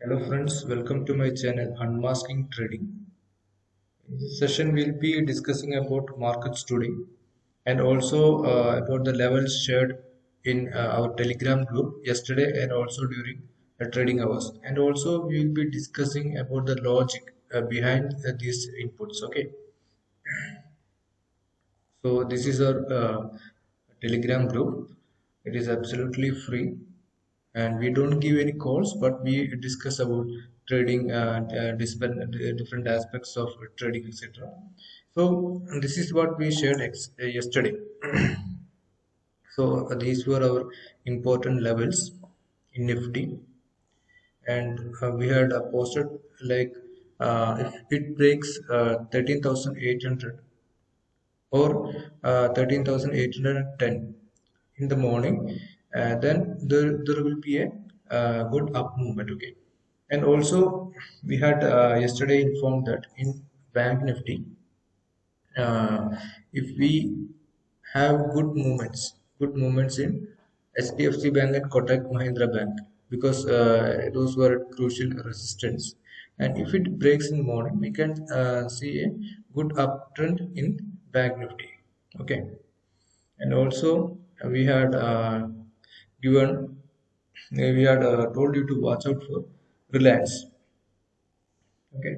Hello friends, welcome to my channel Unmasking Trading. In this session we'll be discussing about markets today and also about the levels shared in our Telegram group yesterday and also during the trading hours. And also we'll be discussing about the logic behind these inputs. Okay, so this is our Telegram group. It is absolutely free and we don't give any calls, but we discuss about trading different aspects of trading, etc. So this is what we shared yesterday. So these were our important levels in Nifty, and we had posted like if it breaks 13,800 or 13,810 in the morning, then there will be a good up movement. Okay, and also we had yesterday informed that in Bank Nifty, if we have good movements in HDFC Bank and Kotak Mahindra Bank, because those were crucial resistance. And if it breaks in the morning, we can see a good uptrend in Bank Nifty. Okay, and also we had given we had told you to watch out for Reliance. Okay,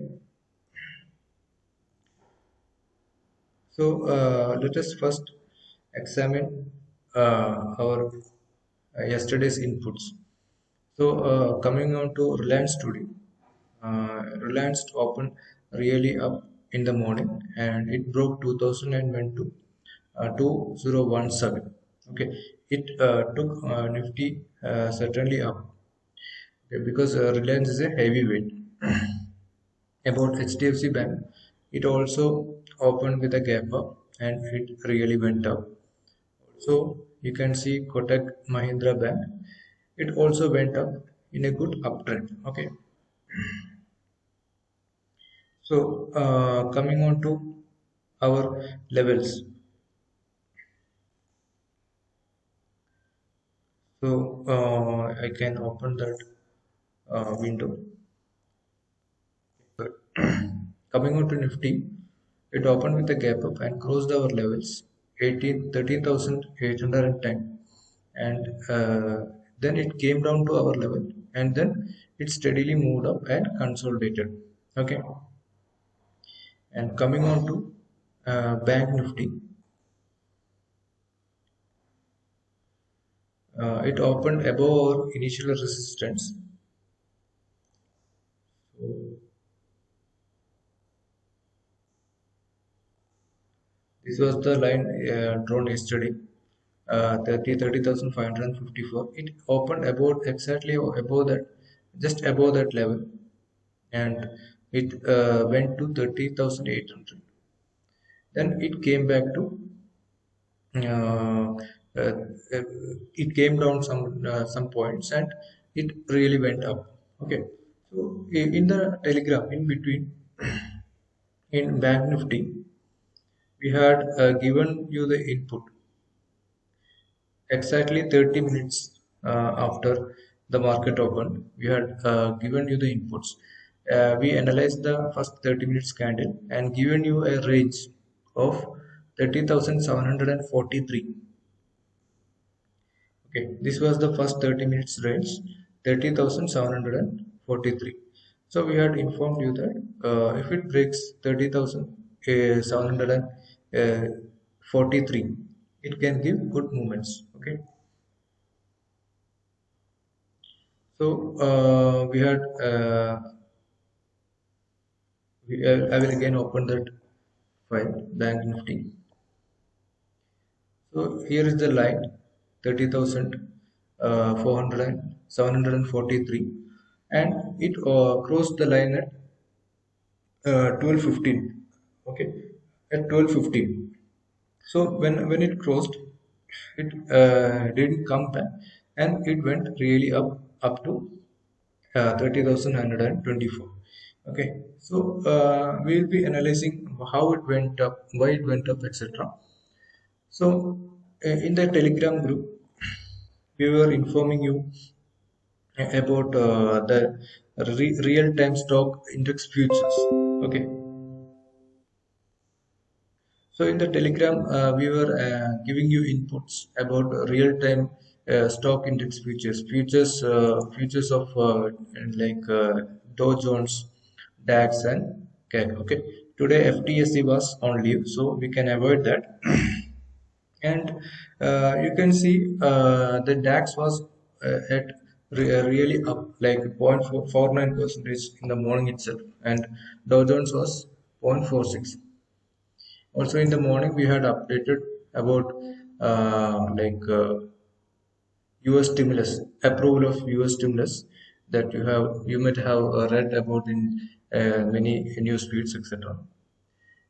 so let us first examine our yesterday's inputs. So coming on to Reliance today, Reliance opened really up in the morning and it broke 2000 and went to 2017. Okay, it took Nifty certainly up, okay, because Reliance is a heavyweight. About HDFC Bank, it also opened with a gap up and it really went up. So you can see Kotak Mahindra Bank, it also went up in a good uptrend. Okay, so coming on to our levels. So I can open that window. Good. Coming on to Nifty, it opened with a gap up and closed our levels 13,810, and then it came down to our level and then it steadily moved up and consolidated. Okay, and coming on to Bank Nifty, it opened above our initial resistance. So this was the line drawn yesterday, 30,554. It opened about exactly above that, just above that level, and it went to 30,800. Then it came back to, uh, uh, uh, it came down some points, and it really went up. Okay, so in the telegram in between, in Bank Nifty, we had given you the input exactly 30 minutes after the market opened. We had given you the inputs. We analyzed the first 30 minutes candle and given you a range of 30,743. Okay, this was the first 30 minutes range, 30,743. So we had informed you that if it breaks 30,743, it can give good movements. Okay, so we had I will again open that file, Bank Nifty. So here is the line 30,000 743, and it crossed the line at 12:15. Okay, at 12:15. So when it crossed, it didn't come back, and it went really up to 30,124. Okay, so we will be analyzing how it went up, why it went up, etc. So in the Telegram group, we were informing you about the real-time stock index futures. Okay. So in the Telegram, we were giving you inputs about real-time stock index futures of like Dow Jones, DAX, and CAC. Okay. Today FTSE was on leave, so we can avoid that. And you can see the DAX was at really up like 0.49 percentage in the morning itself, and Dow Jones was 0.46. Also in the morning we had updated about US stimulus, approval of US stimulus, that you might have read about in many news feeds, etc.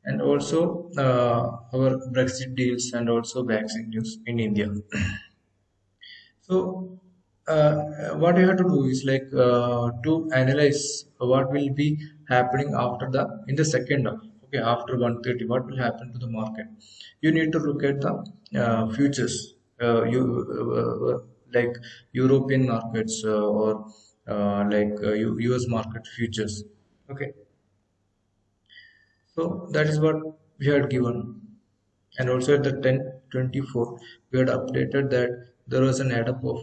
And also our Brexit deals and also vaccine news in India. So what you have to do is to analyze what will be happening after the in the second half. Okay, after 1:30, what will happen to the market? You need to look at the futures. You like European markets or US market futures. Okay, so that is what we had given. And also at the 10:24, we had updated that there was an add up of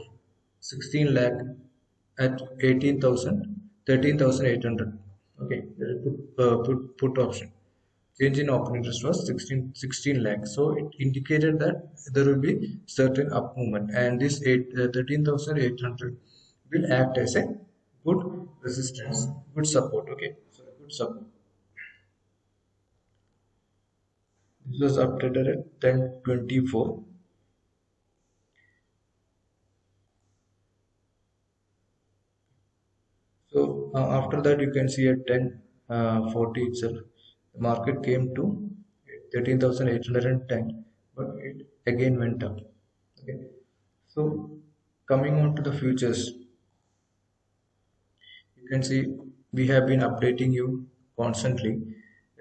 16 lakh at 18,000, 13,800. Okay, put option. Change in open interest was 16 lakh. So it indicated that there will be certain up movement, and this 13,800 will act as a good resistance, good support. Okay, so good support. This was updated at 10:24. So after that, you can see at 10:40 itself, the market came to 13,810, but it again went up. Okay. So coming on to the futures, you can see we have been updating you constantly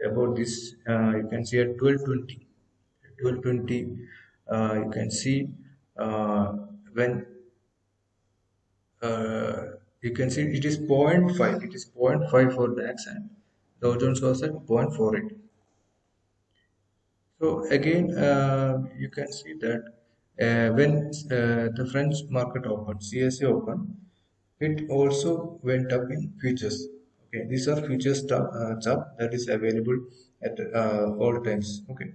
about this. You can see at 12:20, 12:20, you can see uh, when uh, you can see it is zero point 0.5, it is 0.5 for DAX, and Dow Jones was at 0.48. So again you can see that when the French market opened, CSE opened, it also went up in futures. Okay, these are futures chart that is available at all times. Okay,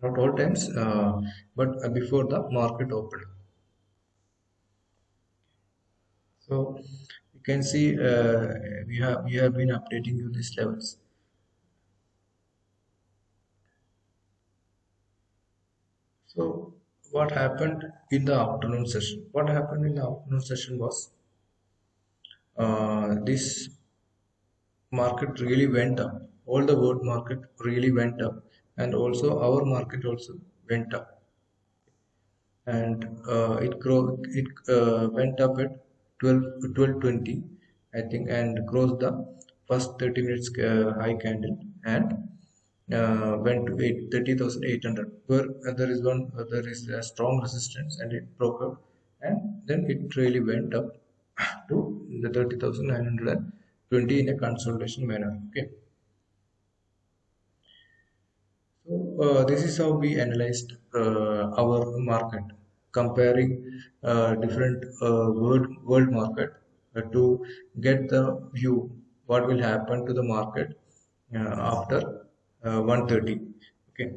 not all times, but before the market opened. So you can see we have been updating you these levels. So what happened in the afternoon session? What happened in the afternoon session was this market really went up. All the world market really went up, and also our market also went up, and it went up at 12:20, I think, and closed the first 30 minutes high candle, and went to 30,800, where there is a strong resistance, and it broke up, and then it really went up to the 30,920 in a consolidation manner. Okay, so this is how we analyzed our market, comparing different world market to get the view what will happen to the market after 1:30. Okay,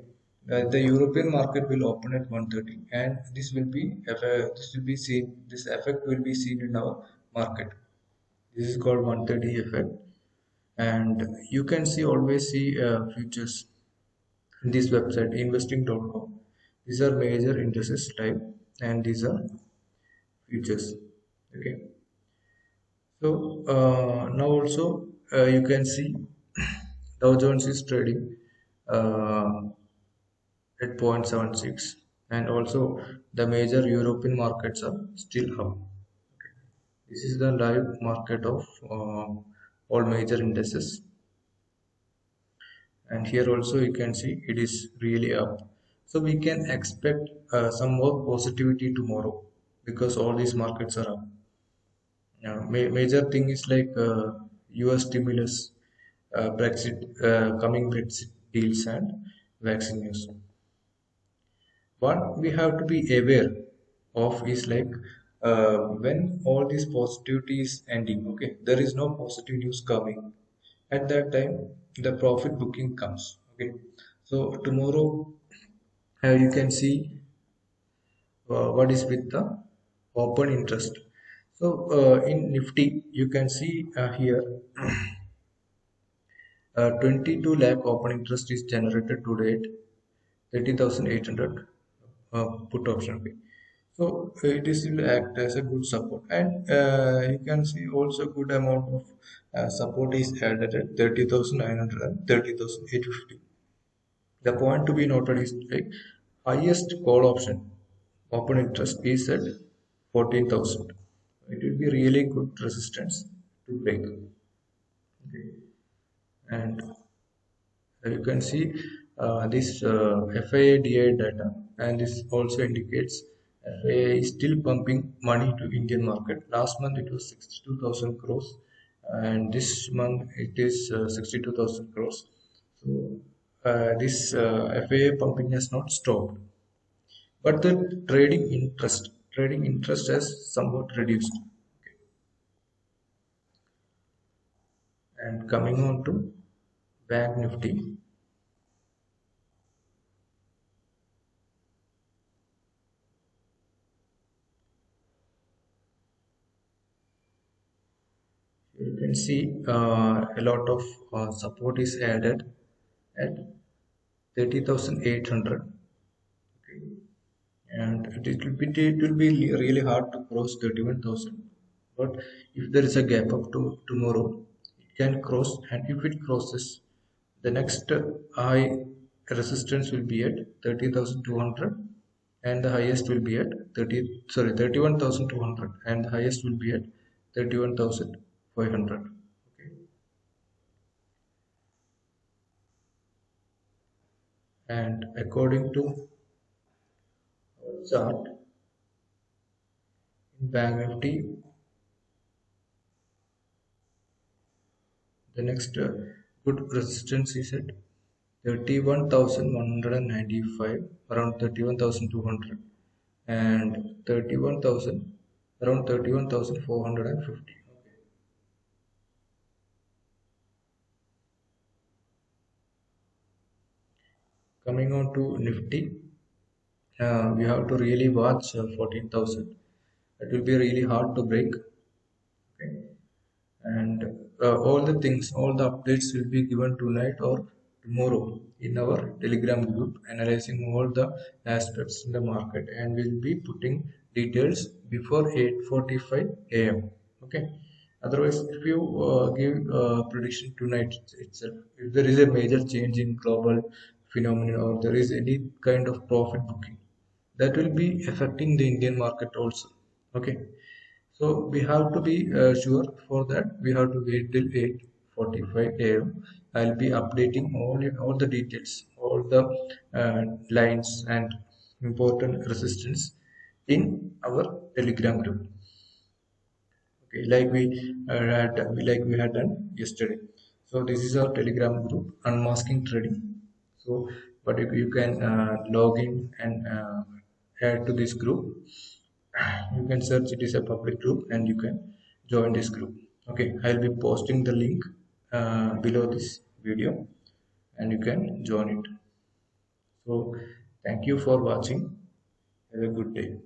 the European market will open at 1:30, and this will be seen. This effect will be seen in our market. This is called 1:30 effect, and you can see always see futures in this website investing.com. These are major indices type, and these are futures. Okay, so now also you can see Dow Jones is trading uh, at 0.76, and also the major European markets are still up. This is the live market of all major indices, and here also you can see it is really up. So we can expect some more positivity tomorrow, because all these markets are up. Major thing is like US stimulus, Brexit, coming Brexit deals, and vaccine news. What we have to be aware of is like when all this positivity is ending, okay, there is no positive news coming. At that time, the profit booking comes. Okay, so tomorrow you can see what is with the open interest. So in Nifty, you can see here 22 lakh open interest is generated today at 30,800 put option fee. So it is will act as a good support, and you can see also good amount of support is added at 30,900 and 30,850. The point to be noted is like highest call option open interest is at 14,000. It will be really good resistance to break. Okay. And you can see this FIA data, and this also indicates FIA is still pumping money to Indian market. Last month it was 62,000 crores, and this month it is 62,000 crores. So this FIA pumping has not stopped, but the trading interest has somewhat reduced. Okay. And coming on to Bank Nifty. You can see a lot of support is added at 30,800. Okay. And it will be really hard to cross 31,000. But if there is a gap up to tomorrow, it can cross, and if it crosses, the next high resistance will be at 30,200, and the highest will be at 31,200, and the highest will be at 31,500. Okay. And according to our chart in Bank Nifty, the next good resistance is at 31,195, around 31,200, and 31,000, around 31,450. Okay. Coming on to Nifty, we have to really watch 14,000. It will be really hard to break. Okay. And all the things, all the updates will be given tonight or tomorrow in our Telegram group, analyzing all the aspects in the market, and we'll be putting details before 8:45 a.m. Okay. Otherwise, if you give prediction tonight itself, if there is a major change in global phenomenon, or there is any kind of profit booking, that will be affecting the Indian market also. Okay. So we have to be sure for that. We have to wait till 8:45 a.m. I'll be updating all the details, all the lines and important resistance in our Telegram group. Okay, like we had done yesterday. So this is our Telegram group, Unmasking Trading. So, but if you can log in and add to this group, you can search it is a public group, and you can join this group. Okay, I'll be posting the link below this video, and you can join it. So thank you for watching. Have a good day.